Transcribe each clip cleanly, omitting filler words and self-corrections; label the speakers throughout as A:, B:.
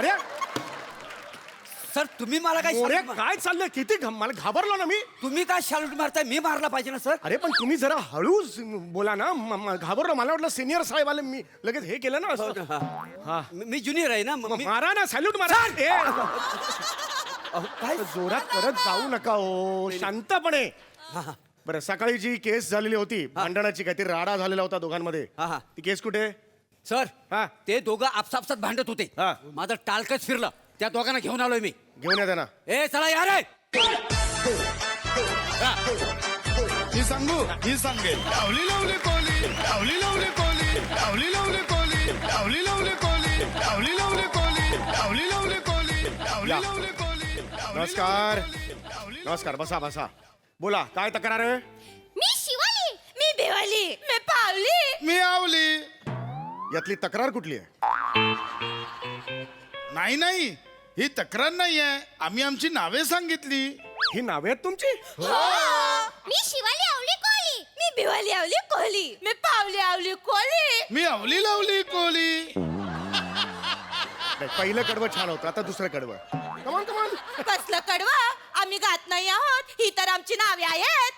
A: अरे
B: सर तुम्ही मला काय
A: मोरे
B: salute मार-
A: काय चाललंय किती मला घाबरलो ना मी.
B: तुम्ही काय शालूट मारताय? मी मारला पाहिजे ना सर.
A: अरे पण तुम्ही जरा हळूच बोला ना. घाबरलो. मला वाटलं सिनियर साहेब आले. मी लगेच हे केलं ना असं. हा.
B: मी ज्युनियर आहे ना मग मी-
A: मारा ना सॅल्यूट मारा. ए,
B: अहो, काय
A: जोरात करत जाऊ नका हो. शांतपणे.
B: हा, हा.
A: बरं सकाळी जी केस झालेली होती भांडणाची काहीतरी राडा झालेला होता दोघांमध्ये.
B: हा, हा.
A: ती केस कुठे?
B: सर
A: हा
B: ते दोघं आपसापसात भांडत होते.
A: हा.
B: माझं टाळकच फिरलं. त्या दोघांना घेऊन आलोय मी.
A: घेऊन या त्यांना.
B: ए चला या रे.
C: ही सांगू ही सांगेल लावली लावली कोली लावली लावली कोली लावली लावली कोली लावली लावली कोली लावली लावली कोली लावली लावली कोली लावली
A: या.
C: लावली कोली
A: नमस्कार. नमस्कार. बसा बसा. बोला काय तक्रार आहे?
D: मी शिवाली, मी बेवाली, मी पावली.
C: मी आवली.
A: यातली तक्रार कुठली आहे?
C: नाही नाही ही तक्रार नाही आहे. आम्ही आमची नावे सांगितली.
A: ही नावे आहेत तुमची?
D: मी शिवाली आवली कोली, मी बेवाली आवली कोली, मी पावली आवली कोली.
C: मी आवली लावली कोली.
A: नाही, पहिलं कडवं छान होतं. आता दुसरं कडवं. कमान कमान.
D: कसलं कडवा? आम्ही गात नाही आहोत. ही तर आमची नावे आहेत.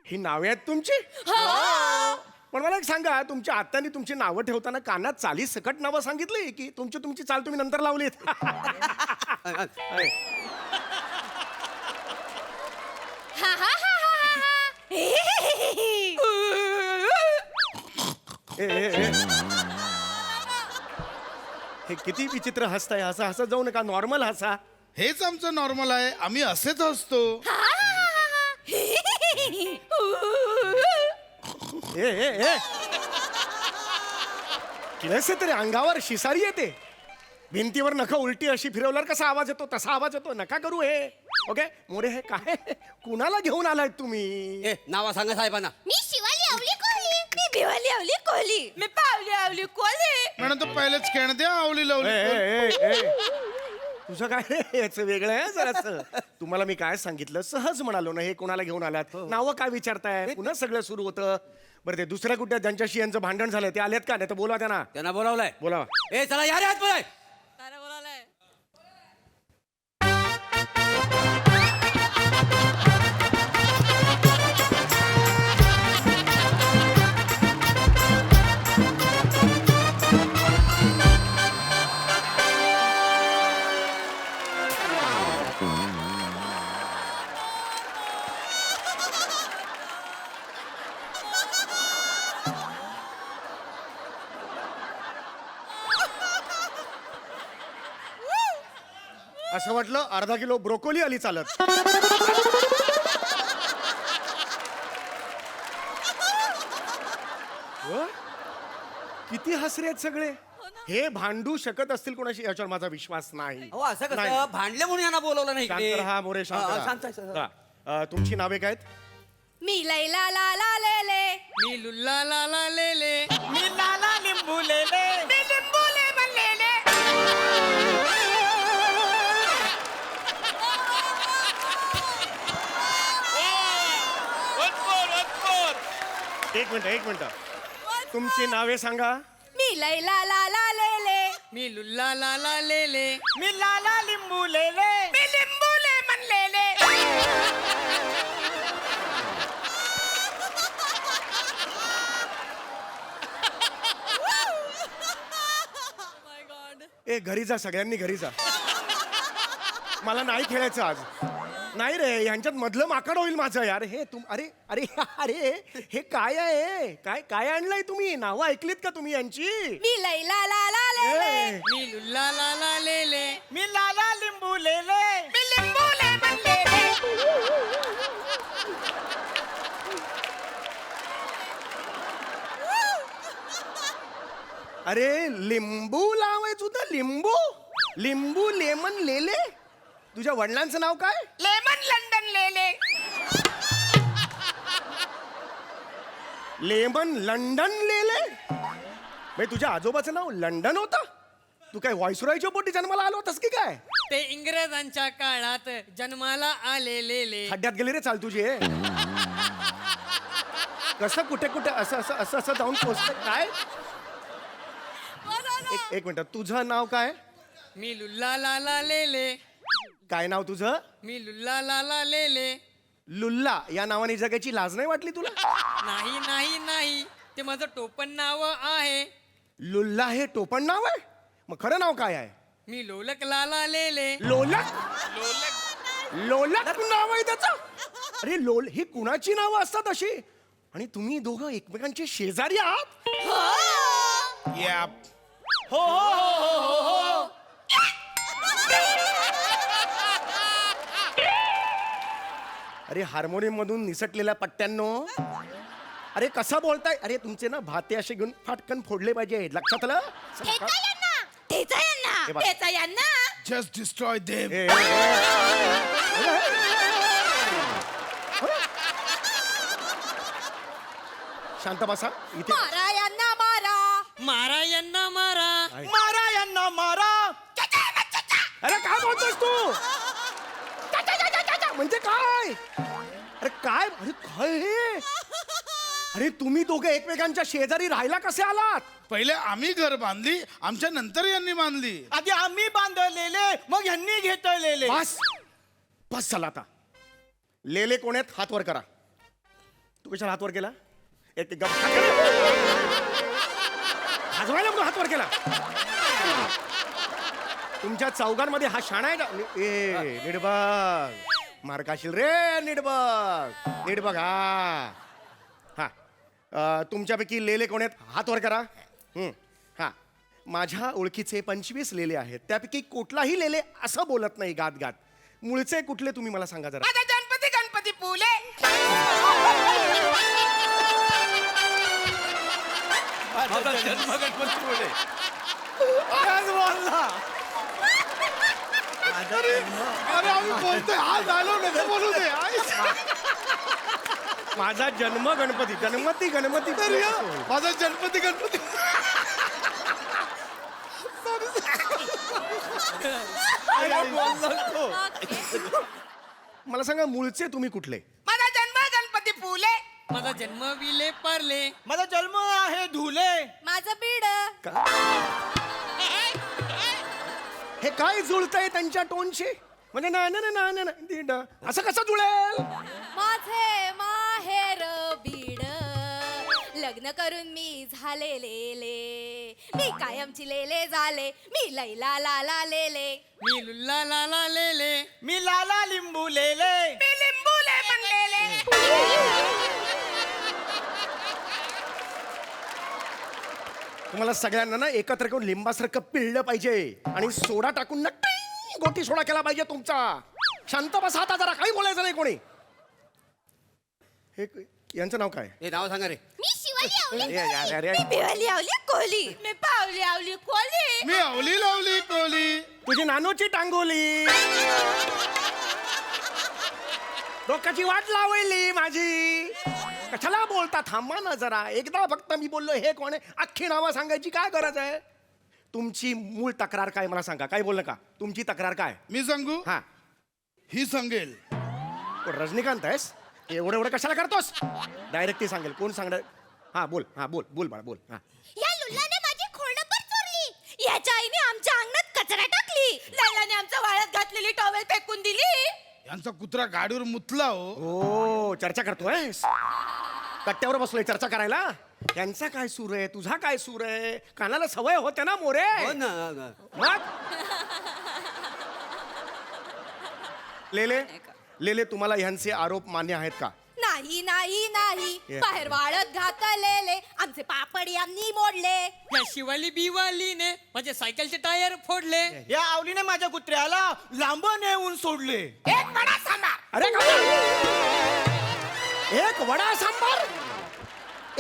A: ही नावे आहेत तुमची?
D: हो.
A: पण मला एक सांगा, तुमच्या आत्यानी तुमची नावं ठेवताना कानात चाली सकट नावं सांगितली की तुमची चाल तुम्ही नंतर लावलीत?
D: हा हा हा हा.
A: ए, ए, ए. हे किती विचित्र हसताय. असं हसत जाऊ नका. नॉर्मल हसा.
C: हेच आमचं नॉर्मल आहे. आम्ही असेच असतो.
A: ए ए ए किळसे तरी अंगावर शिसारी येते. भिंतीवर नखं उलटी अशी फिरवल्यावर कसा आवाज येतो तसा आवाज येतो. नका करू हे. ओके मोरे हे काय कुणाला घेऊन आलाय तुम्ही?
B: ए नावा सांगा साहेबांना.
D: मी शिवाली आवली कोली, मी बेवाली आवली कोली, मी पावली आवली कोली.
C: म्हणून तो पहिलेच खेळ द्या आवली
A: ए,
C: लावली
A: ए, ए, ए. तुझं काय रे? याचं वेगळं आहे जरासं. तुम्हाला मी काय सांगितलं सहज म्हणालो ना. हे कोणाला घेऊन आलात? नावं काय विचारताय? पुन्हा सगळं सुरू होतं. बरं ते दुसऱ्या कुठल्या ज्यांच्याशी यांचं भांडण झालं ते आलेत का? नाही तर बोलवा त्यांना.
B: त्यांना बोलावलंय.
A: बोलावा.
B: ए चला या रे आतमध्ये.
A: असं वाटलं अर्धा किलो ब्रोकोली आली चालत. व? किती हसरे आहेत सगळे. हे भांडू शकत असतील कोणाशी याच्यावर माझा विश्वास नाही.
B: हो असं
A: नाही.
B: कसं भांडले म्हणून यांना बोलवलं नाही
A: शांत
B: इकडे.
A: राहा मोरे. शांत
B: हा,
A: राहा.
B: शांत आहे, सर.
A: हा. तुमची नावे काय आहेत?
D: मी लैला ला ला ले ले,
E: मी लुल्ला ला ला ले ले,
B: मी लाला लिंबू लेले.
D: मी लिंबूले म्हणलेले.
A: एक मिनिट. तुमची नावे सांगा.
D: मी लैला ला ला ले ले,
E: मी लुल्ला ला ला ले ले,
B: मी लाला लिंबू लेले.
D: मी लिंबूले म्हणलेले.
A: ए घरी जा. सगळ्यांनी घरी जा. मला नाही खेळायचं आज. नाही रे यांच्यात मधलं माकड होईल माझं यार. हे अरे अरे अरे हे काय आहे? काय काय आणलंय तुम्ही? नावं ऐकलीत का तुम्ही यांची?
D: मी लैला ला ला ले ले,
A: ए,
E: मी लुल्ला ला ला ले ले,
B: मी लाला लिंबू लेले.
D: मी लिंबूले म्हणलेले.
A: अरे लिंबू लावायचं होतं. लिंबू लेमन लेले. तुझ्या वडिलांचं नाव काय?
D: लेमन लंडन ले ले.
A: लेमन लंडन लेले. भाई तुझ्या आजोबाचं नाव लंडन होतं? तू काय व्हाईसरॉयच्या पोटी जन्माला आलो होतास की काय?
E: ते इंग्रजांच्या काळात जन्माला आलेले.
A: खड्ड्यात गेली रे चाल तुझी. हे कसं कुठे कुठे असं असं असं असं जाऊन पोचत काय? एक मिनिट. तुझं नाव काय?
E: मी लुल्ला लाला लेले.
A: काय नाव तुझं?
E: मी लुल्ला लाला लेले.
A: लुल्ला या नावाने जगाची लाज नाही वाटली तुला?
E: नाही नाही नाही, ते माझं टोपण नाव आहे.
A: लुल्ला हे टोपण नाव आहे? मग खरं नाव काय आहे?
E: मी लोलक लाला लेले.
A: लोलक. लोलक नाव आहे त्याचं? अरे लोल ही कुणाची नावं असतात अशी? आणि तुम्ही दोघं एकमेकांचे शेजारी आहात?
C: या
B: हो हो हो हो हो हो.
A: अरे हार्मोनियम मधून निसटलेल्या पट्ट्यांनो, अरे कसं बोलताय? अरे तुमचे ना भाते असे घेऊन फाटकन फोडले पाहिजे, लक्षात आलं?
D: ठेचा यांना ठेचा यांना
A: हे बघ.
D: ठेचा यांना.
C: Just destroy them.
A: ए, ए, ए, शांत बसा इथे.
D: मारा यांना मारा.
E: मारा यांना मारा.
B: मारा यांना मारा.
A: अरे काय बोलतोस तू? म्हणजे काय? अरे काय? अरे काय हे? अरे तुम्ही दोघे एकमेकांच्या शेजारी राहायला कसे आलात?
C: पहिले आम्ही घर बांधली, आमच्या नंतर यांनी बांधली.
B: आधी आम्ही बांधलेले, मग ह्यांनी घेतलेले.
A: बस बस झाला आता. लेले कोण आहेत? हात वर करा. तू कशाला हात वर केला? एक गप हजवायला म्हणून हात वर केला. तुमच्या चौघांमध्ये हा शाणा आहे का? ए नीट बघ, मार खाशील रे. नीट बघ, नीट बघ. हा हा तुमच्यापैकी लेले कोण आहेत? हात वर करा. हा माझ्या ओळखीचे 25 लेले आहेत, त्यापैकी कुठलाही लेले असं बोलत नाही गात गात. मूळचे कुठले तुम्ही मला सांगा जरा.
B: माझा गणपती गणपती फुले. माझा जन्म गणपती फुले. आज बोलला.
C: अरे आम्ही बोलतोय, हा झालो नको बोलू दे.
A: माझा जन्म गणपती. गणपती गणपती
C: माझा गणपती गणपती.
A: मला सांगा मूळचे तुम्ही कुठले?
B: माझा जन्म गणपती फुले.
E: माझा जन्म विले पारले.
B: माझा जन्म आहे धुले.
D: माझं बीड.
A: हे काय जुळतंय त्यांच्या टोनशी? म्हणजे ना ना ना ना ना दीड. असं कसं जुळेल?
D: माझे माहेर बीड. लग्न करून मी झाले लेले. मी कायमची लेले झाले. मी लैला लाला लेले.
E: मी लुल्ला लाला लेले.
B: मी लाला लिंबू लेले. मी लिंबूले बनलेले.
A: तुम्हाला सगळ्यांना ना एकत्र करून लिंबासारखं पिळलं पाहिजे आणि सोडा टाकून ना गोटी सोडा केला पाहिजे तुमचा. शांत बसा आता जरा, काही बोलायचं नाही कोणी. हे यांचं नाव काय?
B: हे नाव सांगा रे.
D: मी शिवाली आवली
A: अरे, अरे, अरे.
D: कोली. मी बिवाली आवली कोली. मी पावली आवली कोली.
C: मी अवली लावली कोली.
A: तुझी नानोची टांगोली, डोक्याची वाट लावली माझी. कशाला बोलता? थांबा ना जरा. एकदा फक्त मी बोललो हे कोण आहे, अख्खी नावं सांगायची काय गरज आहे? तुमची मूळ तक्रार काय मला सांगा. काय बोललं का? तुमची तक्रार काय?
C: मी सांगू?
A: हा
C: ही सांगेल.
A: रजनीकांत आहेस? एवढं एवढं कशाला करतोस? डायरेक्ट ती सांगेल. कोण सांगणार? हा बोल, हा बोल, बोल बाळा बोल. हा
D: या लुल्लाने माझी खोडं पण चोरली. याच्या आईने आमच्या अंगणात कचरा टाकली. लैलाने आमच्या वाळ्यात घातलेली टॉवेल फेकून दिली.
C: यांचा कुत्रा गाडीवर मुतला हो.
A: हो चर्चा करतोयस? कट्ट्यावर बसलोय चर्चा करायला. यांचा काय सूर आहे, तुझा काय सूर आहे? कानाला सवय होते ना मोरे. मग लेले लेले तुम्हाला ह्यांचे आरोप मान्य आहेत का?
D: नाही नाही नाही.
A: Yeah.
D: बाहेर वाळत घातलेले आमचे पापड यांनी मोडले.
E: या शिवाली बिवालीने माझे सायकलचे टायर फोडले.
B: या आवलीने माझ्या कुत्र्याला लांब नेऊन सोडले. एक वडा सांबार.
A: अरे काय? एक वडा सांबार?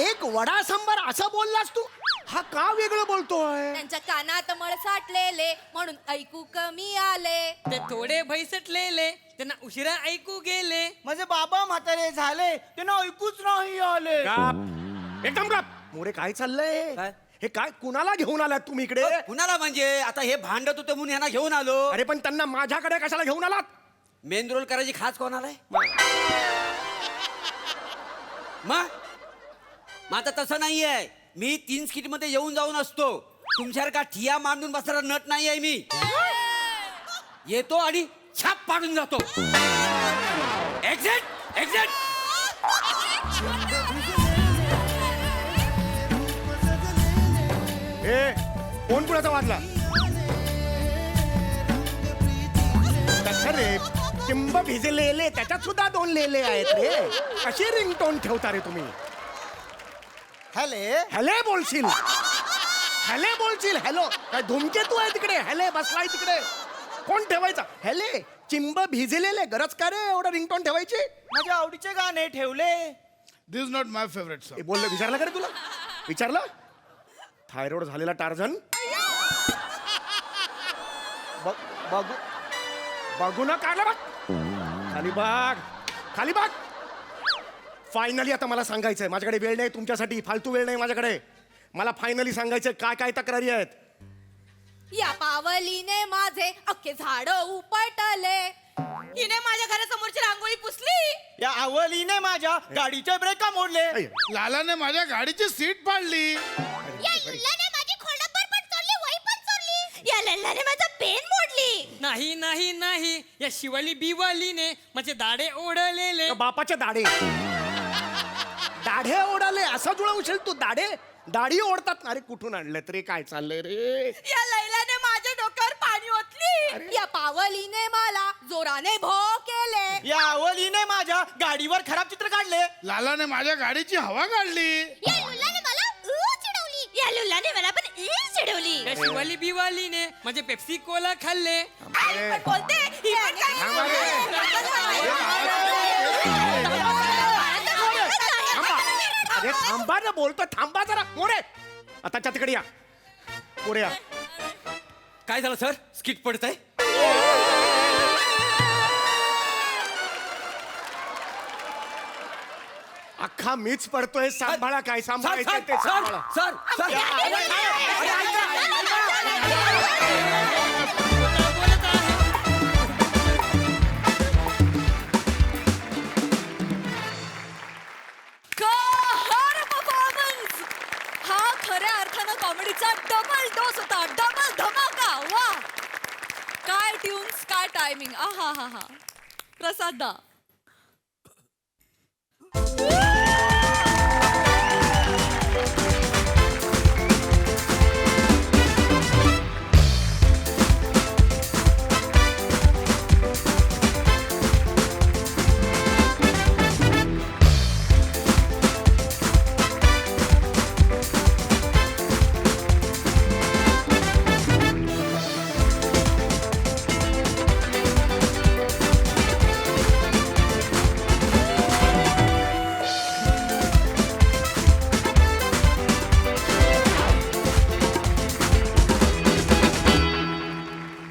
A: एक वडा सांबार असं बोललास तू? हा का वेगळं बोलतोय?
D: त्यांच्या कानात मळ साठलेले म्हणून ऐकू कमी आले.
E: ते थोडे भैसटलेले, त्यांना उशिरा ऐकू गेले.
B: माझे बाबा म्हातारे झाले, त्यांना ऐकूच नाही आले.
A: गप. एकदम गप. मोरे काय चाललंय?
B: काय?
A: हे काय कुणाला घेऊन आलात तुम्ही इकडे?
B: कुणाला म्हणजे आता हे भांडत होते म्हणून यांना घेऊन आलो.
A: अरे पण त्यांना माझ्याकडे कशाला घेऊन आलात?
B: मेन रोल करायची खास कोणाला आहे? मग आता तसं नाहीये. मी 3 स्किट मध्ये येऊन जाऊन असतो. तुमच्यासारखा ठिया मांडून बसणारा नट नाही आहे मी.
E: येतो आणि छाप पाडून जातो. Exit exit.
A: ए कोण कुणाचा वाजला? रे चिंब भिजलेले त्याच्यात सुद्धा 2 लेले आहेत रे. कशी रिंगटोन ठेवता रे तुम्ही? हॅले बोलशील, हॅले बोलशील. हॅलो काय धुमकेतू आहे तिकडे? हॅले बसलाय तिकडे. कोण ठेवायचा हॅले? चिंब भिजलेले गरज का रे एवढं रिंगटोन ठेवायची?
B: माझ्या आवडीचे गाणे ठेवले.
C: This is not my favourite song.
A: बोललं विचारलं का रे तुला? विचारलं? थायरॉइड झालेला टार्झन बघू बघू ना काढलं बघ. खाली बघ, खाली बघ. फायनली आता मला सांगायचंय, माझ्याकडे वेळ नाही तुमच्यासाठी, फालतू वेळ नाही माझ्याकडे. मला फायनली सांगायचंय काय काय तक्रारी आहेत.
D: या पावलीने माझे अख्खे झाड उपटले. हिने माझ्या घरासमोरची रांगोळी पुसली.
B: या आवलीने माझ्या गाडीचे ब्रेका मोडले.
A: ऐ,
C: लालाने माझ्या गाडीची सीट पाडली.
D: या लुल्लाने माझी खोडंबर पण चोरली, वही पण चोरली. या लल्लाने माझा पेन मोडली.
E: नाही नाही नाही, या शिवाली बिवालीने माझे दाढे ओढलेले.
A: बापाचे दाढे दाढे ओढाले असं जुळवशील तू? दाढी ओढतात. अरे कुठून आणलं रे? काय चाललंय रे?
D: या लैलाने माझ्या डोक्यावर पाणी ओतली. या पावलीने मला जोराने भो केले.
B: या आवलीने माझ्या गाडीवर खराब चित्र काढले.
C: लालाने माझ्या गाडीची हवा काढली.
D: या लुल्लाने मला चिडवली. या लुल्लाने मला पण चिडवली.
E: या शिवाली बिवालीने माझे पेप्सी कोला खाल्ले.
D: आई पण बोलते. ही पण काय
A: थांबा रे. अरे थांबा ना, बोलतो थांबा जरा. मोरे आताच्या तिकडे या. पुढे या.
E: काय झालं सर? स्किट पडतंय.
A: अख्खा मीच पडतोय. सांभाळा काय सांभाळायचं ते सांभाळा.
D: हा खऱ्या अर्थानं कॉमेडीचा डबल डोस होता. डबल धमाका. वा काय ट्यून्स, काय टायमिंग. आहा हा हा. प्रसाद दा.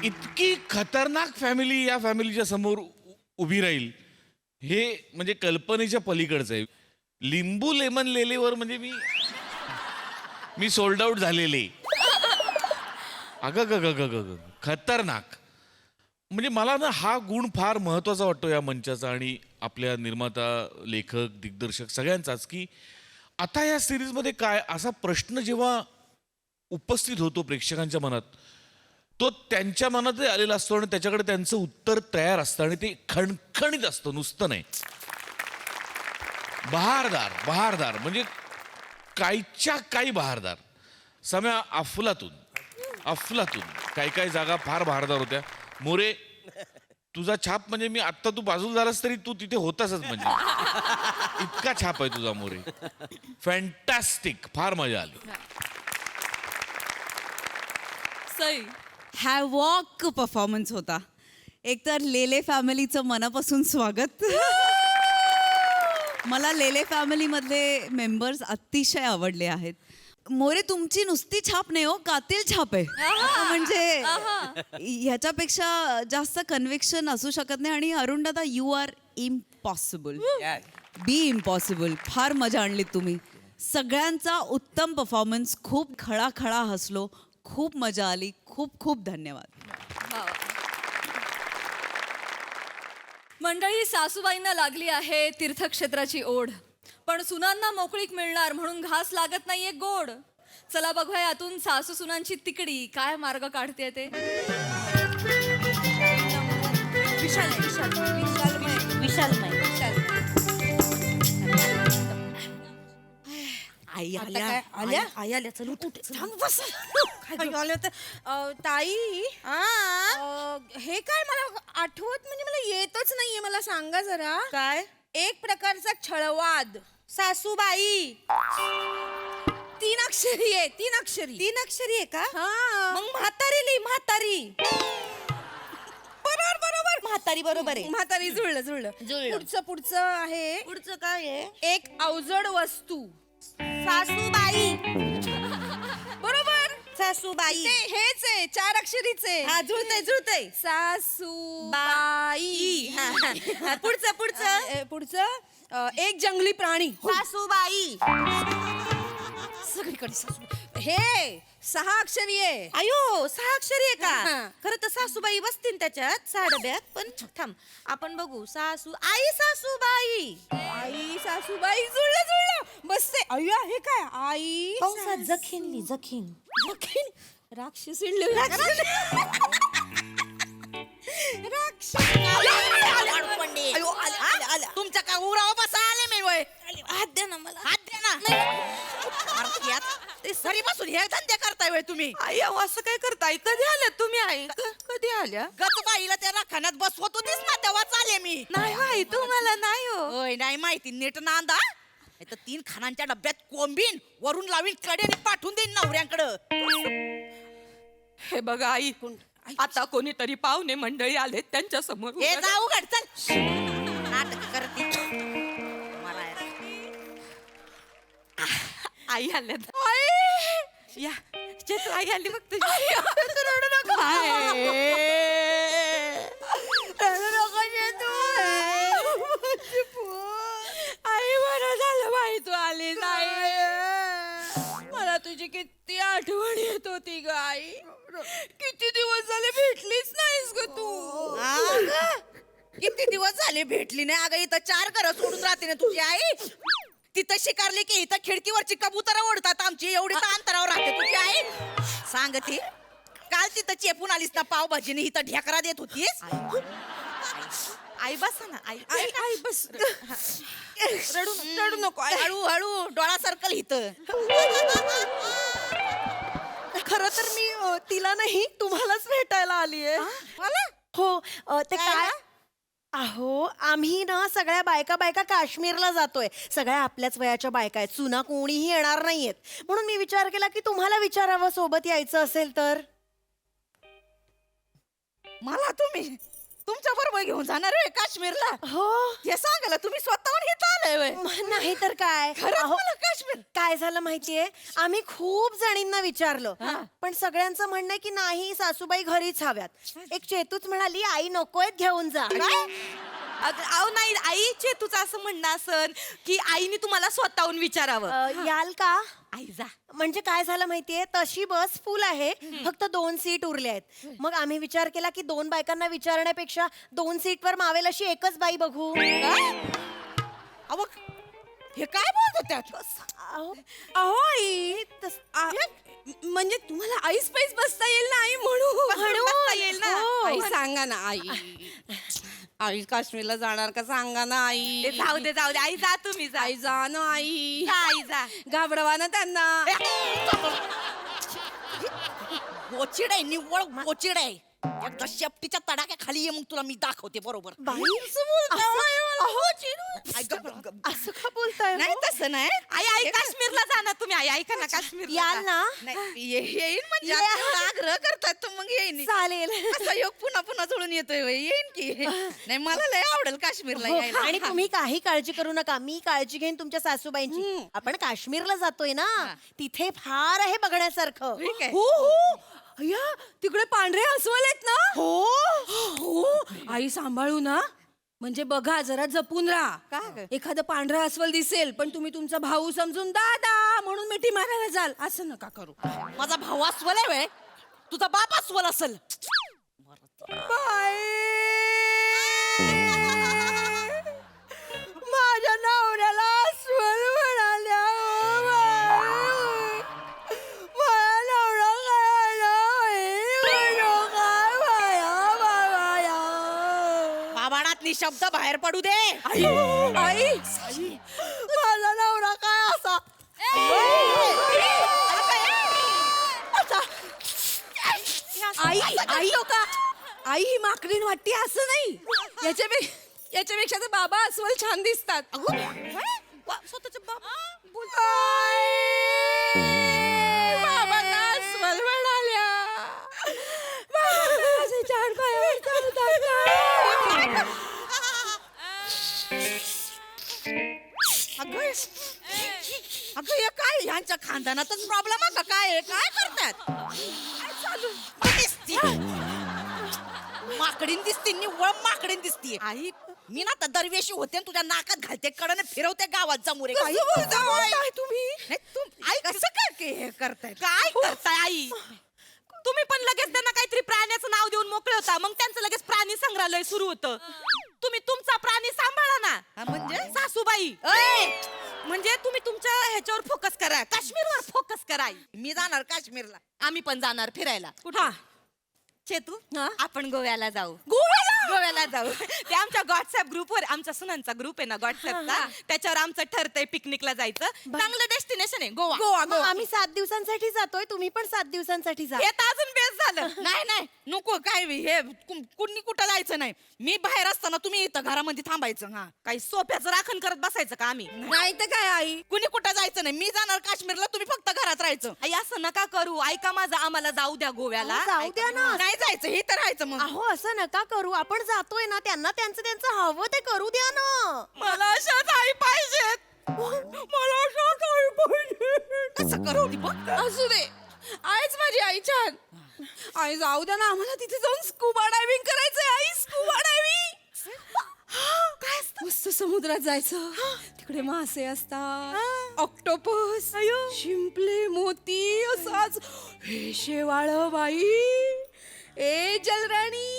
C: इतकी खतरनाक फॅमिली या फॅमिलीच्या समोर उभी राहील हे म्हणजे कल्पनेच्या पलीकडचं आहे. लिंबू लेमन लेलेवर म्हणजे मी सोल्ड आउट झालेले. अगं खतरनाक. म्हणजे मला ना हा गुण फार महत्वाचा वाटतो या मंचाचा आणि आपल्या निर्माता, लेखक, दिग्दर्शक सगळ्यांचाच, की आता या सिरीजमध्ये काय असा प्रश्न जेव्हा उपस्थित होतो प्रेक्षकांच्या मनात, तो त्यांच्या मनात आलेला असतो आणि त्याच्याकडे त्यांचं उत्तर तयार असतं आणि ते खणखणीत असतं, नुसतं नाही. बहारदार म्हणजे काहीच्या काही बहारदार. सम्या अफलातून काही जागा फार बहारदार होत्या. मोरे तुझा छाप म्हणजे मी आत्ता तू बाजूला झालास तरी तू तिथे होतासच, म्हणजे इतका छाप आहे तुझा मोरे. फॅन्टॅस्टिक, फार मजा आली.
F: सई हॅवॉक परफॉर्मन्स होता. एकतर लेले फॅमिलीचं मनापासून स्वागत. मला लेले फॅमिलीमधले मेंबर्स अतिशय आवडले आहेत. मोरे तुमची नुसती छाप नाही हो, कातील छाप आहे. म्हणजे ह्याच्यापेक्षा जास्त कन्व्हिक्शन असू शकत नाही. आणि अरुण दादा, you are impossible. Be impossible. फार मजा आणली तुम्ही. सगळ्यांचा उत्तम परफॉर्मन्स. खूप खळाखळा हसलो. खूप मजा आली. खूप खूप धन्यवाद.
D: मंडळी, सासूबाईंना लागली आहे तीर्थक्षेत्राची ओढ, पण सुनांना मोकळीक मिळणार म्हणून घास लागत नाहीये गोड. चला बघूया यातून सासू सुनांची तिकडी काय मार्ग काढते ते.
G: आई
D: आता
G: आल्या
D: काय, आल्या?
G: आई आल्या चल उठ
D: थांब बस काय झालं तर ताई हे काय मला आठवत म्हणजे मला येतच नाहीये, मला सांगा जरा.
G: काय
D: एक प्रकारचा छळवाद.
G: सासूबाई
D: 3 अक्षरी आहे, 3 अक्षरी.
G: 3 अक्षरी आहे का
D: हा
G: मग म्हातारी लिही म्हातारी
D: बरोबर बरोबर.
G: म्हातारी बरोबर आहे
D: म्हातारी जुळलं जुळलं.
G: जुळलं.
D: पुढचं आहे
G: पुढचं काय आहे
D: एक अवजड वस्तू.
G: सासूबाई
D: बरोबर.
G: सासूबाई
D: ते हेच आहे, 4 अक्षरीचे.
G: हा जुळतंय
D: सासूबाई.
G: पुढचं
D: पुढचं एक जंगली प्राणी.
G: सासूबाई
D: सगळीकडे सासू. हे 6 अक्षरी आहे.
G: अयो 6 अक्षरी आहे
D: हा.
G: का खरं तर सासूबाई बसतील त्याच्यात 6 डब्यात पण थांब आपण बघू आई सासूबाई
D: आई सासूबाई जुळलं बसते. अय्या हे काय आई
G: जखीन जखीन
D: जखीन. राक्षसीण
G: तुमच्या का उराव बसा आले मी वय हात द्या ना मला हात द्या ना ते सरी बसून हे धंदे करताय वय तुम्ही आई असं काय करताय कधी आल्या तुम्ही आई कधी आल्या गतबाईला त्या राखाण्यात बसवत होतीस ना तेव्हाच आले मी नाही आई तुम्हाला नाही होय नाही माहिती नीट नांदा तर 3 खानांच्या डब्यात कोंबीन वरून लावीन कडेने पाठवून देईन नवऱ्यांकडं
H: हे बघा आई आता कोणीतरी पाहुणे मंडळी आले त्यांच्या समोर
G: हे जाऊ घड चल नाटक करते
H: आई आल्या या चेतू आई आली बघ तुझी रडू नका
D: आई बरं झालं बाई तू आली नाही. मला तुझी किती आठवण येत होती ग आई. किती दिवस झाले भेटलीच नाहीस ग तू.
G: किती दिवस झाले भेटली नाही अगं इथं 4 घरं सोडून राहते ना तुझी आई तिथं शिकारली की इथं खिडकीवरची कबुतर ओढतात आमची एवढी तर अंतरावर राहते तुझी आई सांगते काल तिथं चेपून आलीस ना पावभाजीने इथं ढेकरा देत होतीस आई बसा ना आई
D: आई आई बस. रडू नको आई.
G: हळू हळू डोळा सर्कल इथं
I: खरं तर मी तिला नाही तुम्हालाच भेटायला आलीये. हो ते काय अहो आम्ही ना सगळ्या बायका काश्मीरला जातोय. सगळ्या आपल्याच वयाच्या बायका आहेत. सुना कोणीही येणार नाहीयेत म्हणून मी विचार केला की तुम्हाला विचारावं सोबत यायचं असेल तर.
G: मला तुम्ही तुमच्या बरोबर घेऊन जाणार आहे काश्मीरला
I: हो
G: हे सांगायला तुम्ही स्वतःहून घेत आलाय
I: नाही तर काय. अहो,
G: काश्मीर
I: काय झालं माहितीये आम्ही खूप जणींना विचारलं पण सगळ्यांचं म्हणणं आहे की नाही सासूबाई घरीच हव्यात. एक चेतूच म्हणाली आई नकोयत घेऊन जा.
G: अहो नाही आई चेतूचं असं म्हणणं असन की आईने तुम्हाला स्वतःहून विचारावं
I: याल का
G: आई जा
I: म्हणजे काय झालं माहितीये तशी बस फुल आहे फक्त 2 सीट उरल्या आहेत. मग आम्ही विचार केला की 2 बायकांना विचारण्यापेक्षा 2 सीटवर मावेल अशी एकच बाई बघू.
G: अहो हे काय बोलत त्यात
D: अहो आई म्हणजे तुम्हाला आईस पैस बसता येईल ना आई
G: बसता येईल ना.
D: हो. आई सांगा ना आई. आई काश्मीरला जाणार का सांगा ना आई.
G: जाऊ दे आई जा तुम्ही जा
D: आई जा ना आई.
G: आई जा
D: घाबरवा ना त्यांना.
G: गोचिड आहे निव्वळ गोचिड आहे एकदा शेपटीच्या तडाख्या खाली ये मग तुला मी दाखवते बरोबर
I: असं का बोलताय
G: नाही तसं नाही आई काश्मीरला जाणार तुम्ही आई ऐका ना काश्मीर
I: याल ना
G: येईन म्हणजे आता आग्रह करतात तर मग येईन
I: चालेल.
G: असा योग पुन्हा पुन्हा जुळून येतोय होय. येईन की नाही मला लय आवडेल काश्मीरला
I: हो,
G: यायला
I: आणि तुम्ही काही काळजी करू नका मी काळजी घेईन तुमच्या सासूबाईंची. आपण काश्मीरला जातोय ना तिथे फार आहे बघण्यासारखं.
G: ठीक आहे.
D: हो हो अय्या तिकडे पांढरे अस्वल आहेत ना.
I: हो
D: आई सांभाळू ना म्हणजे बघा जरा जपून राहा. एखादं पांढरा अस्वल दिसेल पण तुम्ही तुमचा भाऊ समजून दादा म्हणून मिठी मारायला जाल असं नका करू.
G: माझा भाऊ अस्वल आहे व्हय? तुझा बाप अस्वल असेल
D: माझ्या नवऱ्याला अस्वल म्हणाल्या. माझा नवरा काय
G: तोंडात निशब्द बाहेर पडू दे.
I: आई माझा नवरा काय असा आई आई आई ही माकडीन वाटते असं नाही याच्यापेक्षा तर बाबा अस्वल छान दिसतात.
G: स्वतःच्या बाबा
D: बाबा अस्वल म्हणाल्या.
I: माझे चार पायावर चालतात.
G: अगं हे काय ह्यांच्या खानदानातच प्रॉब्लेम आहे का काय आहे? काय करतात? काय चालू दिसती माकडीन दिसते निव्वळ माकडीन दिसतीये. आई मी ना तर दरवेशी होते आणि तुझ्या नाकात घालते कडने फिरवते गावात जमुरे.
I: तुम्ही
G: नाही आई कसं काय हे करताय काय करताय आई? तुम्ही पण लगेच त्यांना काहीतरी प्राण्याचं नाव देऊन मोकळे होता मग त्यांचं लगेच प्राणी संग्रहालय सुरू होतं. तुम्ही तुमचा प्राणी सांभाळा ना. म्हणजे सासूबाई म्हणजे तुम्ही तुमच्या ह्याच्यावर फोकस करा. काश्मीरवर फोकस करा. मी जाणार काश्मीरला. आम्ही पण जाणार फिरायला.
I: कुठं
G: चेतू आपण गोव्याला जाऊ.
H: गोव्याला जाऊ. ते आमच्या व्हॉट्सअप ग्रुपवर आमच्या सुनांचा ग्रुप आहे ना व्हॉट्सअपचा त्याच्यावर आमचं ठरतंय पिकनिकला जायचं. चांगलं डेस्टिनेशन आहे गोवा.
I: मग आम्ही 7 दिवसांसाठी जातोय तुम्ही पण 7 दिवसांसाठी जा.
H: हे तर अजून बेस्ट झालं.
G: नाही नाही नको काय हे कुणी कुठं जायचं नाही. मी बाहेर असताना तुम्ही इथं घरामध्ये थांबायचं. हा
H: काही सोप्याचं राखण करत बसायचं का आम्ही?
G: नाही तर काय आई कुणी कुठं जायचं नाही. मी जाणार काश्मीरला तुम्ही फक्त घरात राहायचं.
H: आई असं नका करू. ऐका माझं आम्हाला जाऊ द्या गोव्याला.
I: अहो, जाऊ द्या ना.
G: नाही जायचं हे तर राहायचं मग.
I: अहो असं नका करू आपण जातोय ना त्यांना त्यांचं हवं ते करू द्या ना.
H: मला अशाच आई पाहिजेत. मला अशाच आई पाहिजे.
G: कसं करू दीपक?
D: असू दे आईच माझी आई छान. आई जाऊ द्या ना आम्हाला तिथे जाऊन स्कुबा डायव्हिंग करायचंय. आई स्कुबा डायव्हिंग काय असतं? मस्त समुद्रात जायचं. तिकडे मासे असतात ऑक्टोपस शिंपले मोती असाच हे शेवाळ बाई. ए जलराणी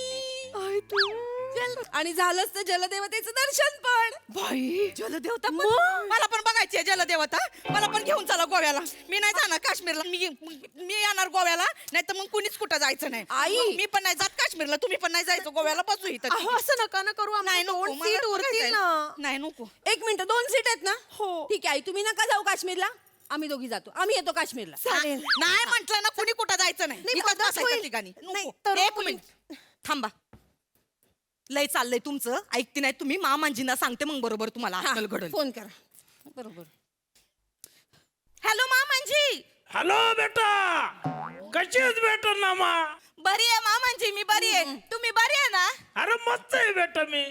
D: आणि झालंच तर जलदेवतेचं दर्शन पण.
G: बाई जलदेवता मला पण बघायची जलदेवता. मला पण घेऊन चला गोव्याला. मी नाही जाणार काश्मीरला. मी येणार गोव्याला नाही तर मग कुणीच कुठं जायचं नाही.
I: आई.
G: मग मी पण नाही जात काश्मीरला. तुम्ही पण नाही जायचं गोव्याला. बसू इथं.
I: अहो असं नका ना करू.
G: नाही
I: आमच्या
G: नको
I: 2
G: मला
I: सीट उरतील
G: बघायचंय.
I: ना.
G: नाही नको.
D: 1 मिनिट 2 सीट आहेत ना. हो ठीक आहे आई तुम्ही नका जाऊ काश्मीरला. आम्ही दोघी जातो. आम्ही येतो काश्मीरला.
I: चालेल.
G: नाही म्हंटल ना कुणी कुठं जायचं नाही.
I: नाही,
G: इथंच
I: मदत
G: बसायचं
I: होईल.
G: ठिकाणी.
I: नाही,
G: नको.
I: तर
G: 1 मिनिट थांबा. लय चाललंय तुमचं. ऐकते नाही तुम्ही. मामांजींना सांगते मग बरोबर तुम्हाला अक्कल घडल.
D: फोन करा. बरोबर.
G: हॅलो मामांजी.
B: हॅलो बेटा कशी आहेस बेटा नामा?
H: बरी आहे मामांजी मी बरी आहे. तुम्ही बरी आहे ना?
B: अरे मस्त आहे बेटा मी.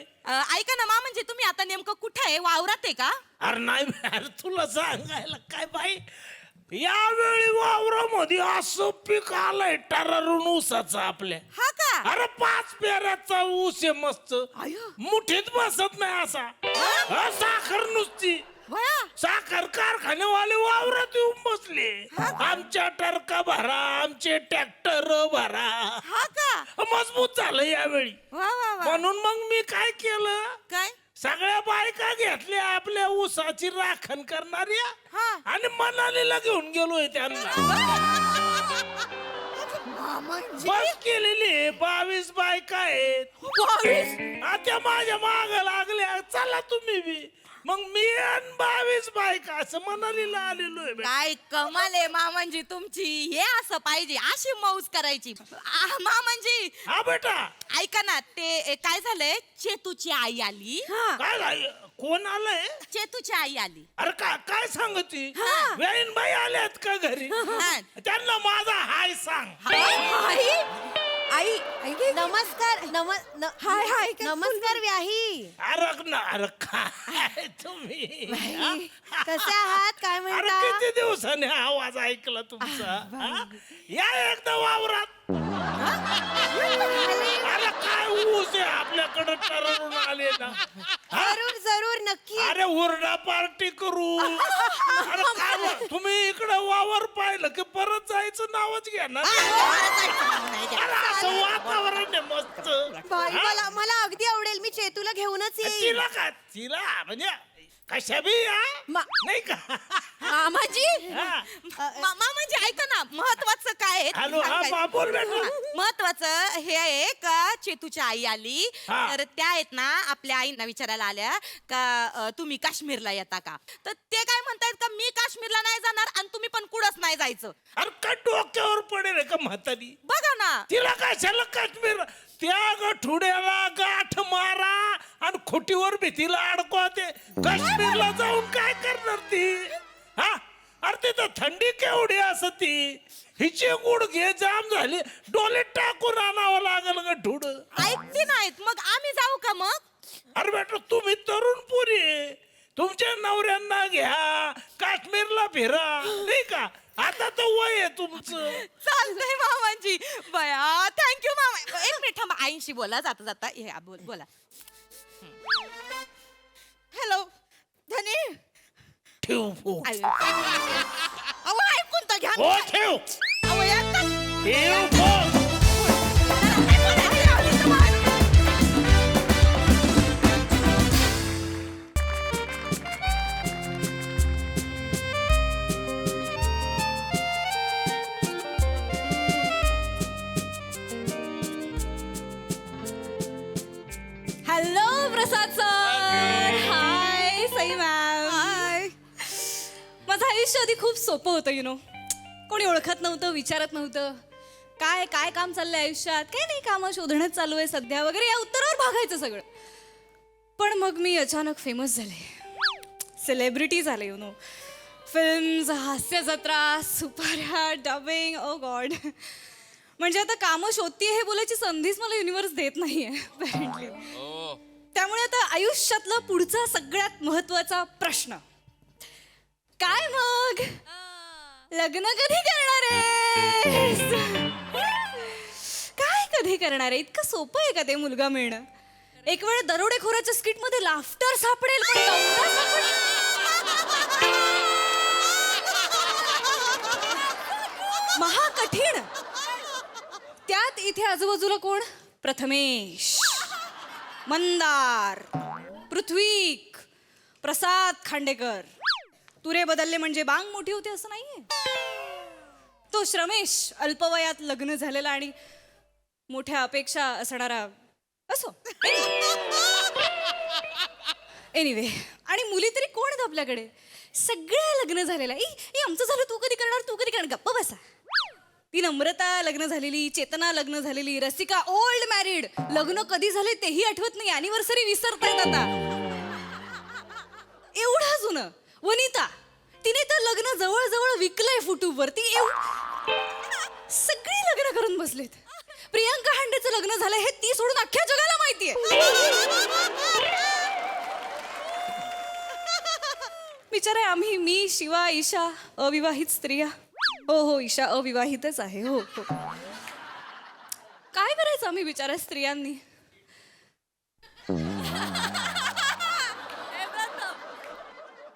H: ऐका ना मामांजी तुम्ही आता नेमकं कुठे आहे? वावरात आहे का?
B: अरे नाही अरे तुला सांगायला काय बाई यावेळी वावरामध्ये असं पीक आलंय टरारून ऊसाचं आपल्या.
H: हा का?
B: अरे 5 पेऱ्याचा ऊस आहे मस्त. मुठीत बसत नाही असा. साखर नुसती. साखर कारखानेवाले वावरात येऊन बसले. आमच्या टरका भरा आमचे ट्रॅक्टर भरा.
H: हा का?
B: मजबूत झालं यावेळी.
H: वा वा वा.
B: म्हणून मग मी काय केलं
H: काय?
B: सगळ्या बायका घेतल्या आपल्या ऊसाची राखण करणाऱ्या आणि मनालीला घेऊन गेलोय त्यांना. बस केलेली 22 बायका आहेत. आता माझ्या माग लागल्या चला तुम्ही बी. मग मी आणि 22 बायका असं मनालीला आलेलो आहे.
H: काय कमाल आहे मामांजी तुमची. हे असं पाहिजे अशी मौज करायची. मामांजी
B: हा बेटा
H: ऐका ना ते काय झालंय चेतूची आई आली.
B: काय झालं? कोण आलंय?
H: चेतूची आई आली.
B: अरे काय सांगती? वेईन बाई आल्यात का घरी? त्यांना माझा हाय सांग.
I: आई नमस्कार हाय हाय नमस्कार व्याही.
B: अरे काय तुम्ही
I: कसे आहात काय
B: अरे
I: म्हणता.
B: किती दिवसाने आवाज ऐकला तुमचा. हा? या एकदा वावरात. अरे काय ऊस आहे आपल्याकडे टररून आले ना.
I: जरूर जरूर नक्की.
B: अरे हुरडा पार्टी करू. अरे काय तुम्ही इकडे वावर पाहिलं की परत जायचं नावच घ्या ना. अरे असं वातावरण आहे मस्त.
I: बाई, मला अगदी आवडेल. मी चेतूला घेऊनच येईल.
B: तिला का तिला म्हणजे कशा बी या नाही का
H: मामाजी
B: हा.
H: मामाजी ऐका ना महत्वाचं काय आहे ते
B: हॅलो हा
H: सांगायचं.
B: बोल बेटा
H: महत्वाचं हे आहे का चेतूची आई आली
B: हा.
H: तर त्या आहेत ना आपल्या आईंना विचारायला आल्या का तुम्ही काश्मीरला येता का तर ते काय म्हणतायत का मी काश्मीरला नाही जाणार आणि तुम्ही पण कुठंच नाही जायचं
B: अरे का डोक्यावर पडेल का म्हातारी
H: बघा ना
B: तिला कशाला काश्मीर त्या गठुड्याला गाठ मारा आणि खोटीवर भीतीला अडकवा ते काश्मीरला जाऊन काय करणार ती हा अरे तिथं थंडी केवढी असती हिचे गुडघे जाम झाले डोले टाकून आणावं लागल गठुड
H: ऐकते नाहीत मग आम्ही जाऊ का मग
B: अरे बेटा तुम्ही तरुण पोरी आहे. तुमच्या नवऱ्यांना घ्या काश्मीरला फिरा नाही का आता तर वय आहे तुमचं
H: चालतंय मामाजी बया थँक्यू मामा एक मिनिट थांबा आईंशी बोला जाता जाता हे बोला हॅलो धनी
B: ठेव फोन
H: अहो ऐकून तर घ्या
B: हो ठेव
H: अहो एकच
B: ठेव फोन
D: हॅलो प्रसाद सर हाय सई मॅम
F: हाय.
D: माझं आयुष्य आधी खूप सोपं होतं कोणी ओळखत नव्हतं विचारत नव्हतं काय काय काम चाललंय आयुष्यात काही नाही कामं शोधण्यात चालू आहे सध्या वगैरे या उत्तरावर भागायचं सगळं पण मग मी अचानक फेमस झाले सेलिब्रिटी झाले फिल्म्स हास्य जत्रा सुपर डबिंग ओ गॉड म्हणजे आता कामं शोधतीये हे बोलायची संधीच मला युनिव्हर्स देत नाहीये apparently. त्यामुळे आता आयुष्यातला पुढचा सगळ्यात महत्वाचा प्रश्न काय मग लग्न कधी करणार आहेस? काय कधी करणार आहे इतकं सोपं आहे का ते मुलगा मिळणं एक वेळ दरोडेखोराच्या स्किट मध्ये लाफ्टर सापडेल पण नवरा सापडेल. महाकठीण त्यात इथे आजूबाजूला कोण प्रथमेश मंदार पृथ्वीक प्रसाद खांडेकर तुरे बदलले म्हणजे बांग मोठी होते असं नाहीये तो श्रमेश अल्पवयात लग्न झालेला आणि मोठ्या अपेक्षा असणारा असो एनिवे आणि मुली तरी कोण आहेत आपल्याकडे सगळ्या लग्न झालेला आमचं झालं तू कधी करणार गप्प बसा ती नम्रता लग्न झालेली चेतना लग्न झालेली रसिका ओल्ड मॅरिड लग्न कधी झाले तेही आठवत नाही अॅनिव्हर्सरी विसरतायत आता एवढा जुनं वनिता तिने तर लग्न जवळ विकलंय फुटूवर ती सगळी लग्न करून बसलेत प्रियांका हांडेचं लग्न झालंय हे ती सोडून अख्ख्या जगाला माहितीये विचार आहे आम्ही मी शिवा ईशा अविवाहित स्त्रिया हो ईशा अविवाहितच आहे हो काय करायचं आम्ही बिचारा स्त्रियांनी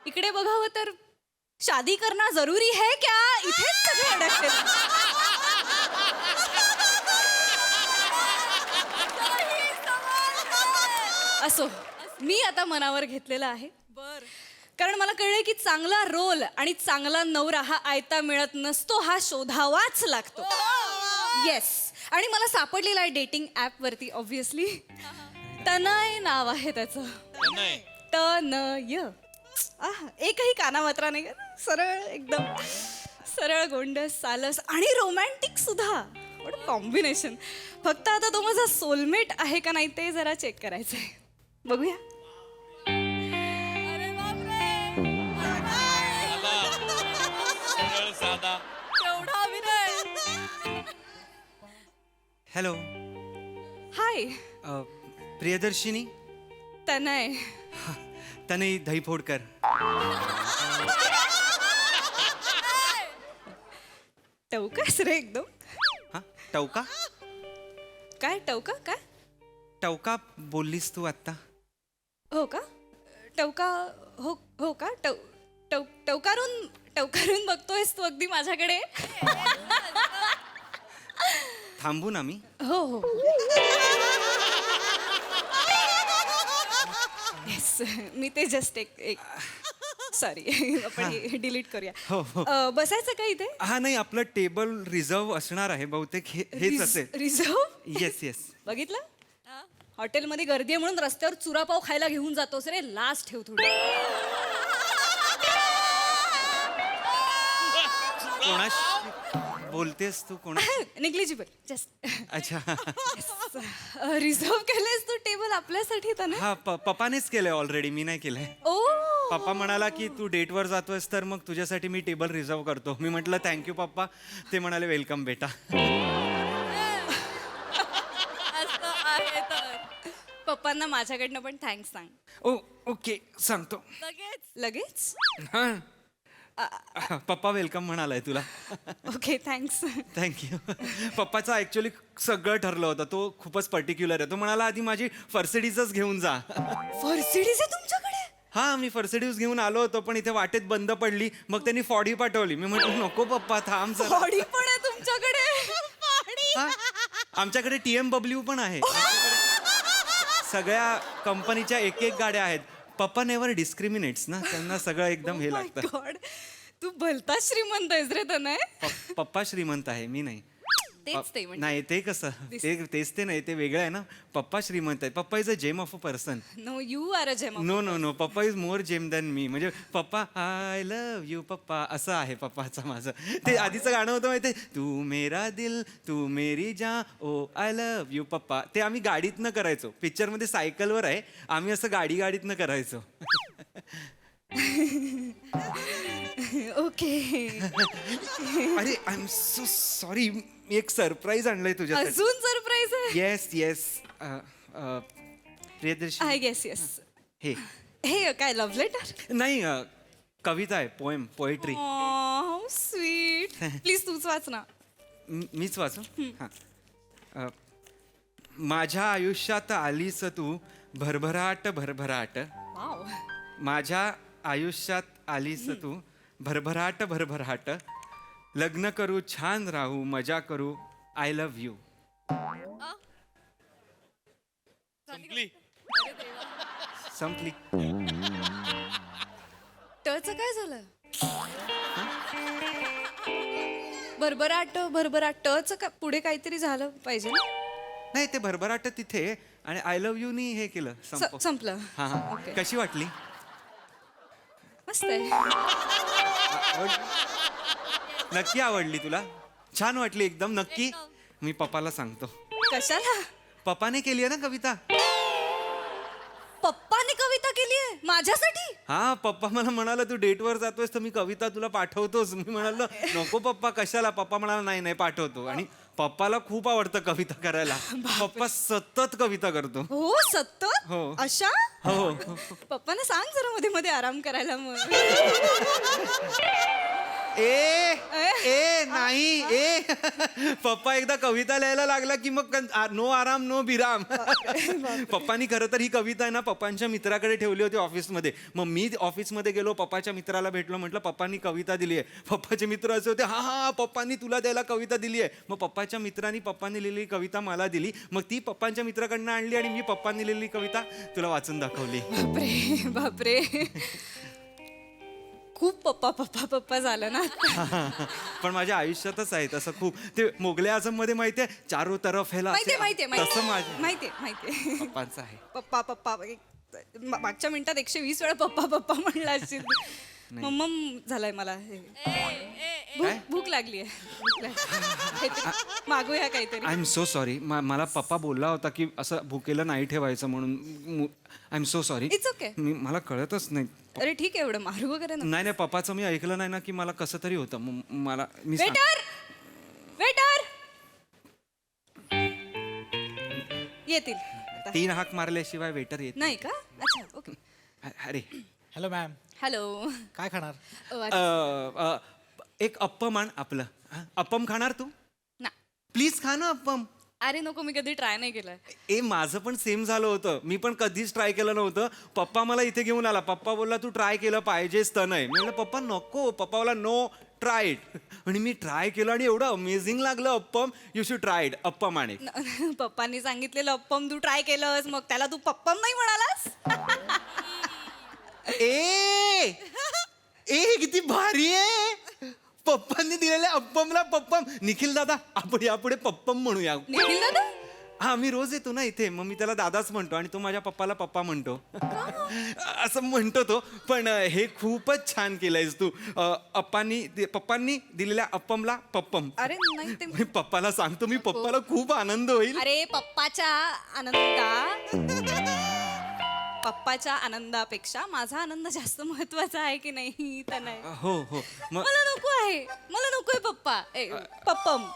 D: इकडे बघावं तर शादी करना जरुरी है क्या इथेच सगळे अडकते असो मी आता मनावर घेतलेला आहे कारण मला कळलंय की चांगला रोल आणि चांगला नवरा हा आयता मिळत नसतो हा शोधावाच लागतो येस आणि मला सापडलेला आहे डेटिंग ऍप वरती ऑब्विसली तनय नाव आहे त्याचं तनय एकही कानामात्रा नाही सरळ एकदम सरळ गोंडस सालस आणि रोमॅन्टिक सुद्धा कॉम्बिनेशन फक्त आता तो माझा सोलमेट आहे का नाही ते जरा चेक करायचं आहे बघूया
J: हॅलो
D: हाय
J: प्रियदर्शिनी
D: तनय
J: तनय दहीफोडकर
D: टवकास रे एकदम
J: हा टवका
D: काय टवका काय
J: टवका बोललीस तू आत्ता
D: हो का टवका हो का टवकारून बघतोयस तू अगदी माझ्याकडे
J: थांबू ना मी
D: हो येस मी ते जस्ट एक सॉरी आपण डिलीट करूया
J: हो, हो.
D: बसायचं का इथे
J: हा नाही आपलं टेबल रिझर्व असणार आहे बहुतेक हेच असेल
D: रिझर्व
J: येस येस
D: बघितलं हॉटेलमध्ये गर्दी आहे म्हणून रस्त्यावर चुरापाव खायला घेऊन जातोस रे लास्ट ठेव थोडी
J: कोणाशी बोलतेस तू कोणा
D: निग्लिजिबल जस्ट
J: अच्छा
D: रिझर्व केलेस तू टेबल आपल्यासाठी तर ना
J: हा पप्पानेच केलंय ऑलरेडी मी नाही केलंय
D: ओ
J: पप्पा म्हणाला की तू डेटवर जातोयस तर मग तुझ्यासाठी मी टेबल रिझर्व करतो मी म्हटलं थँक्यू पप्पा ते म्हणाले वेलकम बेटा
D: पप्पांना माझ्याकडनं पण थँक्स सांग
J: ओ ओके सांगतो
D: लगेच
J: हा पप्पा वेलकम म्हणालाय तुला
D: ओके थँक्स
J: थँक्यू पप्पाचं ॲक्च्युली सगळं ठरलं होतं तो खूपच पर्टिक्युलर आहे तो म्हणाला आधी माझी फर्सिडीजच घेऊन जा
D: फर्सिडीज आहे तुमच्याकडे
J: हा मी फर्सिडीज घेऊन आलो होतो पण इथे वाटेत बंद पडली मग त्यांनी फॉडी पाठवली मी म्हटलं नको पप्पा थांब जरा.
D: बॉडी पण आहे तुमच्याकडे
J: हा? आमच्याकडे TMW पण आहे सगळ्या कंपनीच्या एक गाड्या आहेत पप्पा नेवर डिस्क्रिमिनेट्स ना त्यांना सगळं एकदम हे लागतं
D: गॉड तू भलता श्रीमंत आहेस रे तनय
J: पप्पा श्रीमंत आहे मी नाही
D: तेच ते म्हणजे
J: नाही ते कसं तेच ते नाही ते वेगळं आहे ना पप्पा श्रीमंत आहे पप्पा is a gem of a person
D: no you are a gem
J: no no no पप्पा is more gem than me म्हणजे पप्पा आय लव्ह यू पप्पा असं आहे पप्पाचं माझं ते आधीचं गाणं होतं माहिती तू मेरा दिल तू मेरी जा ओ आय लव्ह यू पप्पा ते आम्ही गाडीतनं करायचो पिक्चरमध्ये सायकलवर आहे आम्ही असं गाडीतनं करायचो
D: ओके
J: अरे आय एम सो सॉरी मी एक सरप्राईज आणलंय तुझ्यासाठी
D: अजून सरप्राईज आहे
J: yes yes Priyadarshi
D: I guess yes
J: हे
D: हे काय लव्ह लेटर
J: नाही कविता आहे पोएम पोएट्री
D: स्वीट प्लीज तूच वाच ना
J: मीच वाचू हां माझ्या आयुष्यात आलीस तू भरभराट भरभराट
D: वाव
J: माझ्या आयुष्यात आलीस तू भरभराट भरभराट लग्न करू छान राहू मजा करू आय लव्ह यू संपली
D: टच काय झालं भरभराट टच का पुढे काहीतरी झालं पाहिजे ना
J: नाही ते भरभराट तिथे आणि आय लव्ह यू नी हे केलं
D: संपलं
J: हा हा
D: Okay.
J: कशी वाटली
D: मस्त आहे
J: नक्की आवडली तुला छान वाटली एकदम नक्की मी पप्पाला सांगतो
D: कशाला
J: पप्पाने केली आहे ना कविता
D: पप्पाने कविता केली आहे माझ्यासाठी
J: हा पप्पा मला म्हणाला तू डेटवर जातोयस तर मी कविता तुला पाठवतोस मी म्हणालो नको पप्पा कशाला पप्पा म्हणाला नाही नाही पाठवतो आणि पप्पाला खूप आवडतं कविता करायला पप्पा सतत कविता करतो
D: हो सत्तर
J: हो.
D: अशा
J: हो
D: पप्पाने सांग जरा मध्ये मध्ये आराम करायला मग
J: ए ए नाही ए पप्पा एकदा कविता लिहायला लागला की मग नो आराम नो बिराम पप्पानी खरं तर ही कविता आहे ना पप्पांच्या मित्राकडे ठेवली होती ऑफिसमध्ये मग मी ऑफिसमध्ये गेलो पप्पाच्या मित्राला भेटलो म्हटलं पप्पांनी कविता दिली आहे पप्पाचे मित्र असे होते हा हा पप्पांनी तुला द्यायला कविता दिली आहे मग पप्पाच्या मित्रांनी पप्पांनी लिहिलेली कविता मला दिली मग ती पप्पांच्या मित्राकडनं आणली आणि मी पप्पांनी लिहिलेली कविता तुला वाचून दाखवली
D: बापरे बापरे खूप पप्पा पप्पा पप्पा झालं ना
J: पण माझ्या आयुष्यातच आहे तसं खूप ते मोगले आझम मध्ये माहितीये चारो तरफ हेला
D: माहितीये
J: तसं माझ्या
D: माहितीये
J: पप्पांचं आहे
D: पप्पा पप्पा मागच्या मिनिटात 120 वेळा पप्पा पप्पा म्हणला असेल मम्मम झालाय मला भूक लागली मागूया काहीतरी
J: आय एम सो सॉरी मला पप्पा बोलला होता की असं भुकेलं नाही ठेवायचं म्हणून I am so sorry
D: it's okay
J: मला कळतच नाही
D: अरे ठीक आहे एवढं मारू वगैरे ना
J: नाही पप्पाचं मी ऐकलं नाही ना की मला कसं तरी होतं मला मी
D: वेटर येतील
J: 3 हाक मारल्याशिवाय वेटर येत
D: नाही का अच्छा ओके
J: अरे
B: हॅलो मॅम
D: हॅलो
B: काय खाणार
J: एक अप्पम आण आपलं अप्पम खाणार तू
D: ना
J: प्लीज खा ना अप्पम
D: अरे नको मी कधी ट्राय नाही केलंय
J: ए माझं पण सेम झालं होतं मी पण कधीच ट्राय केलं नव्हतं पप्पा मला इथे घेऊन आला पप्पा बोलला तू ट्राय केलं पाहिजेच तर नाही मी म्हटलं पप्पा नको पप्पा बोला नो ट्राय इट आणि मी ट्राय केलं आणि एवढं अमेझिंग लागलं appam you should try it appam आणि
D: पप्पांनी सांगितलेलं अप्पम तू ट्राय केलंस मग त्याला तू पप्पम नाही म्हणालास
J: ए हे किती भारी आहे. पप्पांनी दिलेल्या अप्पमला पप्पम. निखिल दादा, आपण यापुढे पप्पम म्हणूया.
H: निखिल दादा
J: हा, मी रोज येतो ना इथे, मग मी त्याला दादाच म्हणतो आणि तो माझ्या पप्पाला पप्पा म्हणतो. असं म्हणतो तो. पण हे खूपच छान केलंयस तू. पप्पांनी दिलेल्या अप्पमला पप्पम.
H: अरे नाही ते
J: मी पप्पाला सांगतो, मी पप्पाला खूप आनंद होईल.
H: अरे पप्पाच्या आनंदापेक्षा माझा आनंद जास्त महत्वाचा आहे की नाही तनय.
J: हो हो. मग
H: मला नकोय पप्पा पप्पम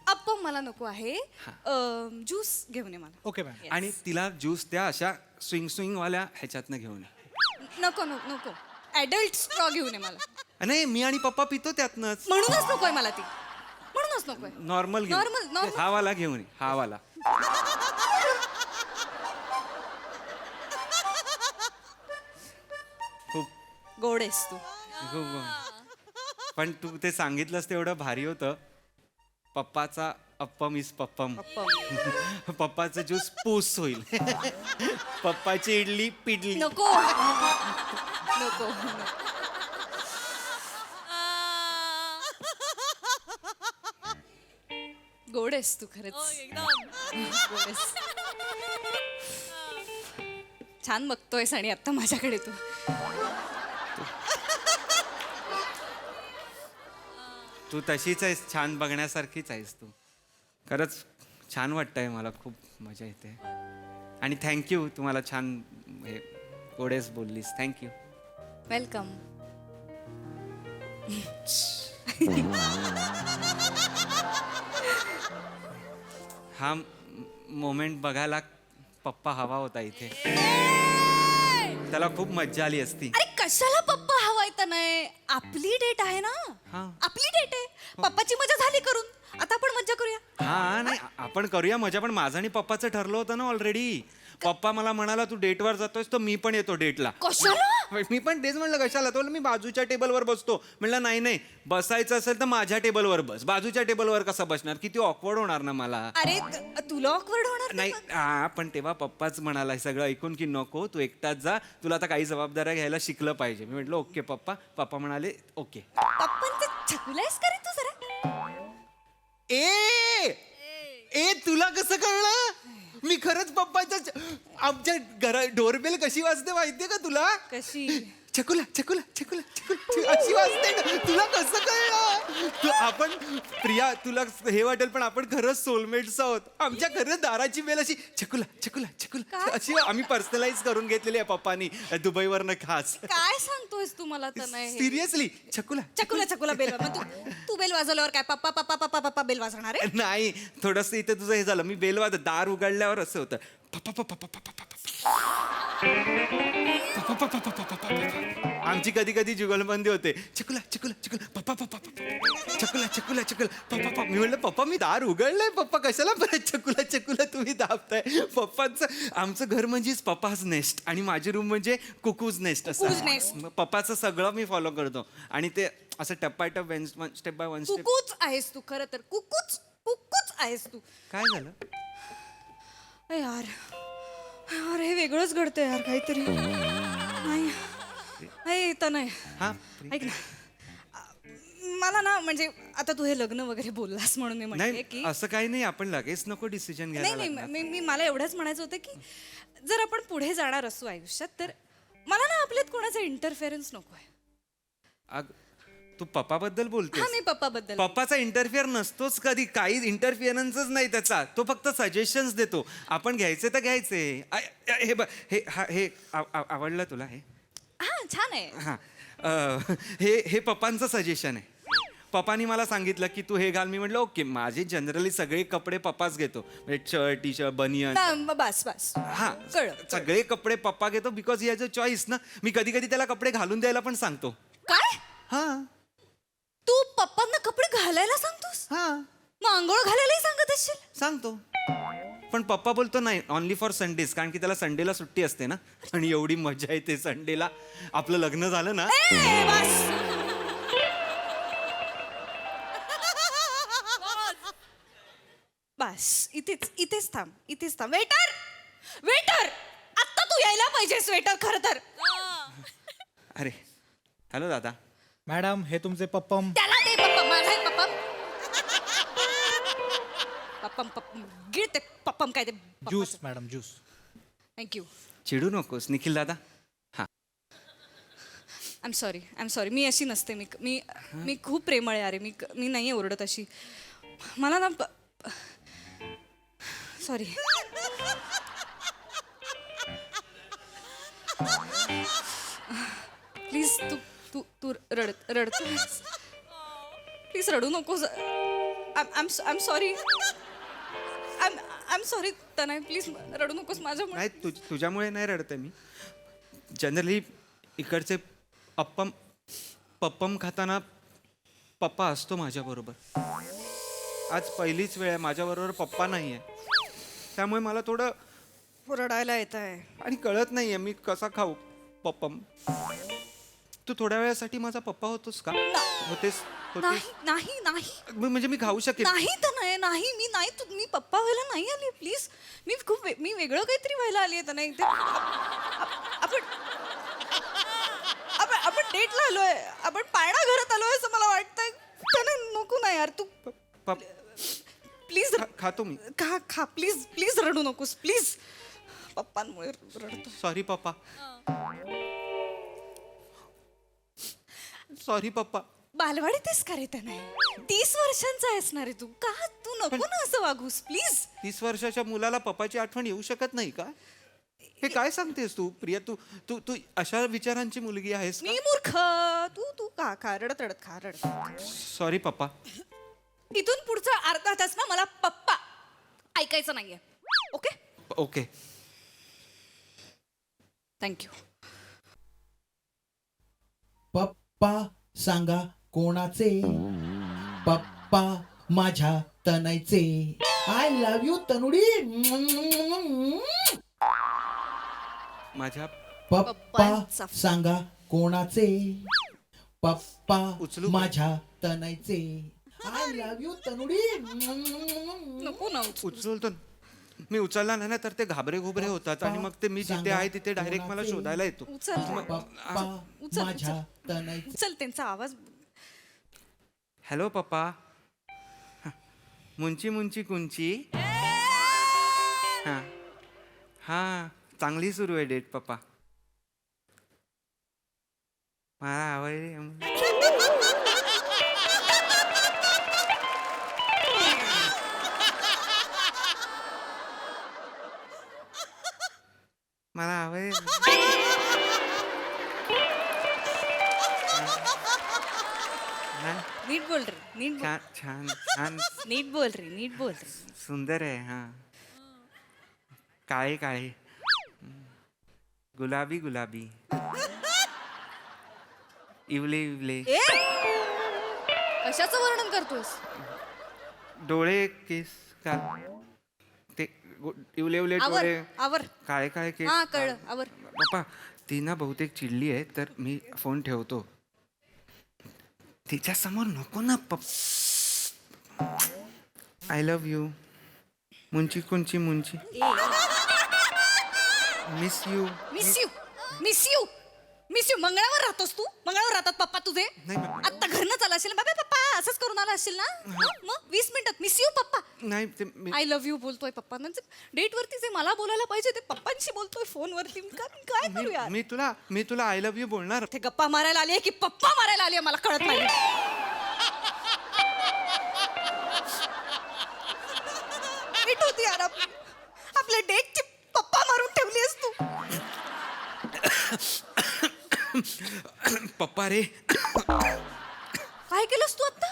H: अप्पम मला नको आहे. ज्यूस घेऊन ये मला.
B: Okay ma'am.
H: Yes.
J: आणि तिला ज्यूस त्या अशा स्विंग वाल्या ह्याच्यातनं घेऊन ये.
H: नको ऍडल्ट स्ट्रॉ घेऊन ये मला.
J: नाही, मी आणि पप्पा पितो त्यातनंच.
H: म्हणूनच नकोय मला ती. म्हणूनच नकोय.
J: Normal
H: Normal.
J: हा वाला घेऊन ये. हा वाला. खूप
H: गोड आहेस तू.
J: पण तू ते सांगितलंस तेवढं भारी होतं. पप्पाचा अप्पम इज पप्पम. पप्पाचं ज्यूस पूस होईल. पप्पाची इडली पिडली.
H: नको. गोड आहेस तू खरंच. गोड आहेस. छान बघतोयस आणि आता माझ्याकडे तू.
J: तू तशीच आहेस, छान बघण्यासारखीच आहेस तू. खरंच छान वाटतंय मला, खूप मजा येते. आणि थँक्यू, तुम्हाला छान हे गोडेस बोललीस. थँक्यू.
H: वेलकम.
J: हा मोमेंट बघायला पप्पा हवा होता इथे. त्याला खूप मज्जा आली असती.
H: अरे कशाला पप्पा हवाय तर नाही. आपली डेट आहे ना.
J: हा.
H: आपली डेट आहे. पप्पाची मजा झाली करून. आता आपण मज्जा करूया.
J: हा, नाही आपण करूया मजा, पण माझं आणि पप्पाचं ठरलं होतं ना ऑलरेडी. पप्पा मला म्हणाला तू डेटवर जातोयस तर मी पण येतो डेटला.
H: कशाला.
J: मी पण तेच म्हणलं कशाला. तो मी बाजूच्या टेबलवर बसतो. म्हणलं नाही बसायचं असेल तर माझ्या टेबलवर बस. बाजूच्या टेबलवर कसं बसणार, किती ऑकवर्ड होणार ना मला.
H: अरे तुला ऑकवर्ड होणार
J: नाही. हा, पण तेव्हा पप्पाच म्हणाला सगळं ऐकून की नको, तू एकटाच जा, तुला आता काही जबाबदाऱ्या घ्यायला शिकलं पाहिजे. मी म्हटलं ओके पप्पा. पप्पा म्हणाले ओके.
H: पप्पांचं छकुलायस का रे तू जरा.
J: ए तुला कसं कळलं. मी खरंच पप्पाच्या आमच्या घरा डोरबेल कशी वाजते माहितीये का तुला.
H: कशी.
J: चकुला चकुला चकुला चकुला अशी वाजते ना. तुला कसं कळलं. आपण प्रिया, तुला हे वाटेल पण आपण खरंच सोलमेट्स आहोत. आमच्या खरंच दाराची बेल अशी चकुला चकुला चकुला अशी आम्ही पर्सनलाइज करून घेतलेली आहे पप्पानी दुबईवरनं खास.
H: काय सांगतोयस तू मला तर नाही.
J: सिरियसली चकुला
H: चकुला बेल. मग तू बेल वाजवल्यावर काय पप्पा पप्पा पप्पा पप्पा बेल वाजवणार आहे.
J: नाही, थोडस इथे तुझं हे झालं. मी बेल वाजत दार उघडल्यावर असं होतं. आमची कधी कधी जुगलबंदी होते. चकुला चकुला चकुला पप्पा पप्पा चकुला चकुला चकुला पप्पा. मी म्हणलं पप्पा मी दार उघडलंय. पप्पा कशाला परत चकुला चकुला तुम्ही दाबताय. पप्पांचं आमचं घर म्हणजेच पप्पाच नेस्ट आणि माझी रूम म्हणजे कुकूज नेस्ट
H: Cuckoo's nest.
J: असं. पप्पाचं सगळं मी फॉलो करतो आणि ते असं टप बाय टप स्टेप बाय वन स्टेप.
H: कुकूच आहेस तू खरं तर. कुकूच आहेस तू.
J: काय झालं.
H: यार हे वेगळंच घडतंय यार काहीतरी. नाही तर नाही.
J: हा,
H: ऐक ना. मला ना म्हणजे आता तू हे लग्न वगैरे बोललास म्हणून मी म्हणते
J: नाही
H: की
J: असं काही नाही. आपण लगेच नको डिसिजन घ्यायला
H: नाही
J: लागणार.
H: मी मला एवढंच म्हणायचं होतं की जर आपण पुढे जाणार असू आयुष्यात तर मला ना आपल्यात कोणाचा इंटरफेरन्स नकोय.
J: तू पप्पाबद्दल बोलते.
H: हा मी पप्पाबद्दल.
J: पप्पाचा इंटरफिअर नसतोच कधी. काही इंटरफिअरन्सच नाही त्याचा. तो फक्त सजेशन्स देतो. आपण घ्यायचे तर घ्यायचे. हे बघ हे आवडलं तुला हे.
H: हा छान आहे.
J: हा हे पप्पांचं सजेशन आहे. पप्पानी मला सांगितलं की तू हे घाल. मी म्हटलं ओके. माझे जनरली सगळे कपडे पप्पाच घेतो. म्हणजे शर्ट टी शर्ट बनियन.
H: बस
J: हा सगळे कपडे पप्पा घेतो because he has a choice ना. मी कधी कधी त्याला कपडे घालून द्यायला पण सांगतो.
H: काय.
J: हा
H: तू पप्पांना कपडे घालायला सांगतोस.
J: हा
H: मग आंघोळ घालायलाही सांगत असशील.
J: सांगतो. पण पप्पा बोलतो नाही ओनली फॉर संडेज. कारण की त्याला संडेला सुट्टी असते ना. आणि एवढी मजा येते संडेला. आपलं लग्न झालं ना.
H: बस इथेच थांब. वेटर आत्ता तू यायला पाहिजेस वेटर खरं तर.
J: हॅलो दादा.
K: मॅडम हे तुमचे पप्पम.
H: त्याला दे पप्पा, माझा आहे पप्पम. पप्पम पप्पम गिळते पप्पम काय ते
K: ज्यूस मॅडम ज्यूस.
H: थँक्यू.
J: चिडू नकोस निखिल दादा. हा
H: आय एम सॉरी मी अशी नसते. मी खूप प्रेमळ आहे अरे. मी नाही ओरडत अशी. मला ना सॉरी. प्लीज तू तू रडत प्लीज रडू नकोस. I am sorry. I am sorry Tanay. Please रडू नकोस माझ्यामुळे.
J: नाही तुझ्यामुळे नाही रडते मी. जनरली इकडचे पप्पम खाताना पप्पा असतो माझ्याबरोबर. आज पहिलीच वेळ आहे माझ्याबरोबर पप्पा नाही आहे. त्यामुळे मला थोडं
H: रडायला येत आहे.
J: आणि कळत नाही आहे मी कसा खाऊ पप्पम. तू थोड्या वेळासाठी माझा पप्पा होतोस का? होतेस
H: नाही नाही नाही
J: म्हणजे मी खाऊ शकेन.
H: नाही तर नाही मी नाही मी पप्पा व्हायला नाही आली. प्लीज मी वेगळं काहीतरी व्हायला आली आहे तर नाही. आपण डेटला आलोय. आपण पाळणा घरात आलोय असं मला वाटतंय. नको ना यार तू प्लीज
J: खातो मी.
H: खा प्लीज रडू नकोस प्लीज. पप्पांमुळे रडतो.
J: सॉरी पप्पा. सॉरी पप्पा.
H: बालवाडीतच का रे त्याने? 30 वर्षांचा आहेस ना रे तू. का तू नको ना असं वागूस प्लीज.
J: 30 वर्षाच्या मुलाला पप्पाची आठवण येऊ शकत नाही का? हे काय सांगतेस तू प्रिया? तू तू तू अशा विचारांची मुलगी आहेस
H: मी मूर्ख. तू का रडत खा.
J: सॉरी पप्पा.
H: इथून पुढचा अर्धा तास ना मला पप्पा ऐकायचं नाहीये. Okay
J: okay.
H: थँक्यू.
L: पप्पा सांगा कोणाचे? पप्पा माझ्या तनयचे. I love you Tanudi.
J: माझ्या
L: पप्पा सांगा कोणाचे? पप्पा
J: उचलू?
L: माझ्या तनयचे. I love you Tanudi.
H: नको ना
J: उचलतो. मी उचलला नाही ना तर ते घाबरे घुबरे होतात आणि मग ते मी जिथे आहे तिथे डायरेक्ट मला शोधायला येतो.
L: पप्पा माझ्या तनयचे.
H: चल त्यांचा आवाज.
J: हॅलो पप्पा. मुंची मुंची कुंची. हा हा चांगली सुरू आहे डेट पप्पा. मला आवडली. मला आवडली.
H: नीट बोल रे. नीट
J: छान छान छान
H: नीट बोल रे.
J: सुंदर आहे. हा काळे काळे गुलाबी गुलाबी इवले इवले
H: कशाचं वर्णन करतोस?
J: डोळे केस का ते इवले इवले डोळे
H: आवर
J: काळे काळे केस.
H: हा कळलं आवर.
J: पप्पा ती ना बहुतेक चिडली आहे तर मी फोन ठेवतो. तिच्या समोर नको ना आय लव्ह यू. मुंची कुंची मुंची. Miss you.
H: मंगळावर राहतोस तू? मंगळावर राहतात पप्पा तुझे?
J: नाही
H: आता घरनं चाला असेल ना बाबा. पप्पा असंच करून आला असेल ना. मग 20 मिनिटात मिस यू पप्पा.
J: नाही ते मी
H: आय लव्ह यू बोलतोय पप्पा. डेट वरती जे मला बोलायला पाहिजे ते पप्पांशी बोलतोय फोनवरती. काय करू यार?
J: मी तुला आय लव्ह यू बोलणार.
H: ते गप्पा मारायला आली की पप्पा मारायला आली मला कळत नाही. डेट होती यार आपल्या डेटची पप्पा मारून ठेवलीस तू.
J: पप्पा रे.
H: काय केलंस तू आता?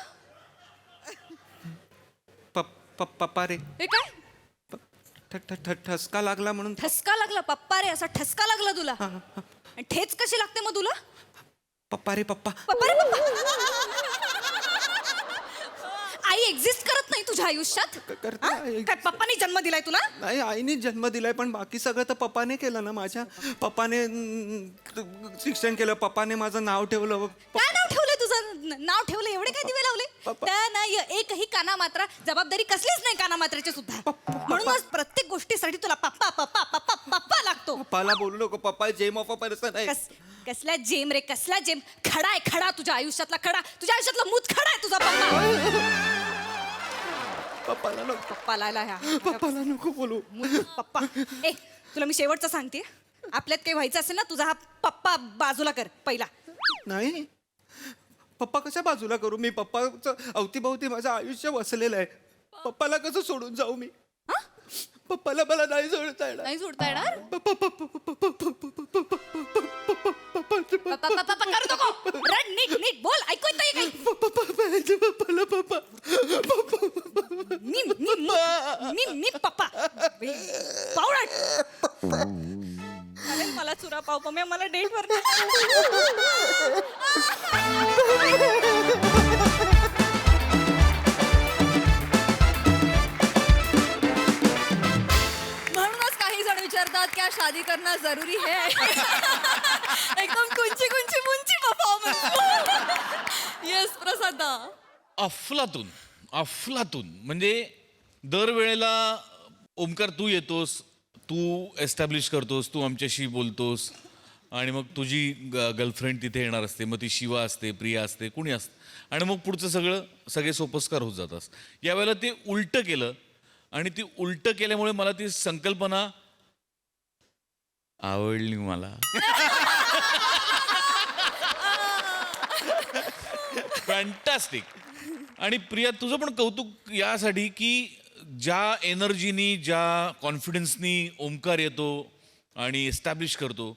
J: पप्पा रे.
H: हे काय
J: ठसका लागला म्हणून.
H: ठसका लागला? पप्पा रे असा ठसका लागला तुला? आणि ठेच कशी लागते मग तुला?
J: पप्पा रे पप्पा.
H: पप्पा रे पप्पा. आई एक्झिस्ट करत नाही तुझ्या आयुष्यात? काय पप्पानी जन्म दिलाय तुला?
J: नाही आईने जन्म दिलाय पण बाकी सगळं तर पप्पाने केलं ना. माझ्या पप्पाने शिक्षण केलं. पप्पाने माझं नाव ठेवलं.
H: काय नाव ठेवलंय तुझं? नाव ठेवलं एवढे काय दिवे लावले? त्या नाही एकही काना मात्रा जबाबदारी कसलीच नाही काना मात्राची सुद्धा. म्हणूनच प्रत्येक गोष्टीसाठी तुला पप्पा पप्पा पप्पा पप्पा लागतो.
J: पप्पाला बोलू नको. पप्पा जेम ऑफ अ पर्सन आहे.
H: कसला जेम रे, कसला जेम. खडा आहे, खडा. तुझ्या आयुष्यातला खडा, तुझ्या आयुष्यातला मूत खडा आहे तुझा पप्पा.
J: पप्पाला नको,
H: पप्पा लायला ह्या
J: पप्पाला नको बोलू.
H: पप्पा. ए, तुला मी शेवटचं सांगते, आपल्यात काही व्हायचं असेल ना, तुझा हा पप्पा बाजूला कर पहिला.
J: नाही, पप्पा कशा बाजूला करू मी? पप्पाचं अवतीभवती माझं आयुष्य वसलेलं आहे. पप्पाला कसं सोडून जाऊ मी? पप्पाला मला नाही सोडता येणार.
H: नाही सोडता येणार.
J: पप्पा
H: करू नको. रड, नीट नीट बोल, ऐकू येतंय काही? मी पप्पा पावडा. मला चुरा पाव पम्या, मला डेट वर.
D: म्हणूनच काही जण विचारतात क्या शादी करना जरूरी है. एकदम कुंची कुंची मुंची परफॉर्मन्स. येस प्रसादा.
M: अफलातून अफलातून म्हणजे दरवेळेला ओमकार तू येतोस, तू एस्टॅब्लिश करतोस, तू आमच्याशी बोलतोस आणि मग तुझी गर्लफ्रेंड तिथे येणार असते, मग ती शिवा असते, प्रिया असते, कुणी असतं आणि मग पुढचं सगळे सोपस्कार होत जातात. यावेळेला ते उलटं केलं आणि ती उलटं केल्यामुळे मला ती संकल्पना आवडली मला. फॅन्टॅस्टिक. आणि प्रिया तुझं पण कौतुक यासाठी की ज्या एनर्जीनी, ज्या कॉन्फिडन्सनी ओमकार येतो आणि एस्टॅब्लिश करतो,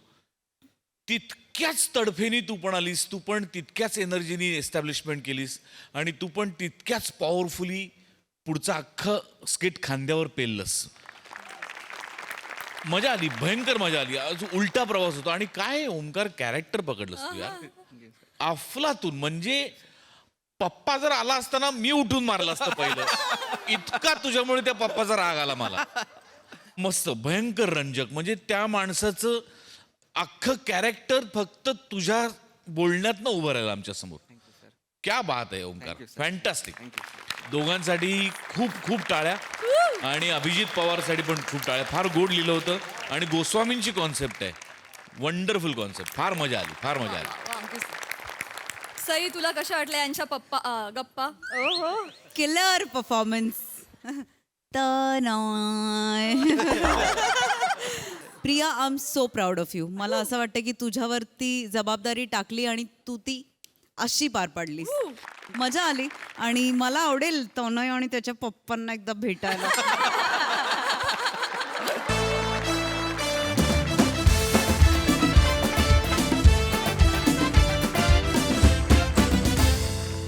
M: तितक्याच तडफेनी तू पण आलीस, तू पण तितक्याच एनर्जीनी एस्टॅब्लिशमेंट केलीस आणि तू पण तितक्याच पॉवरफुली पुढचं अख्खं स्किट खांद्यावर पेललंस. मजा आली, भयंकर मजा आली. आज उलटा प्रवास होतो आणि काय ओमकार कॅरेक्टर पकडलंस तू यार. अफलातून म्हणजे पप्पा जर आला असताना मी उठून मारलं असतं पहिलं. इतका तुझ्यामुळे त्या पप्पाचा राग आला मला. मस्त, भयंकर रंजक. म्हणजे त्या माणसाचं अख्खं कॅरेक्टर फक्त तुझ्या बोलण्यातनं उभं राहिलं आमच्या समोर. क्या बात आहे ओमकार, फॅन्टॅस्टिक. दोघांसाठी खूप खूप टाळ्या आणि अभिजित पवारसाठी पण खूप टाळ्या. फार गोड लिहिलं होतं आणि गोस्वामींची कॉन्सेप्ट आहे, वंडरफुल कॉन्सेप्ट. फार मजा आली, फार मजा आली.
D: सई, तुला कशा वाटल्या यांच्या गप्पा?
F: ओहो, killer performance. Priya, I am so proud of you. मला असं वाटतं की तुझ्यावरती जबाबदारी टाकली आणि तू ती अशी पार पाडलीस. मजा आली आणि मला आवडेल तनय आणि त्याच्या पप्पांना एकदा भेटायला.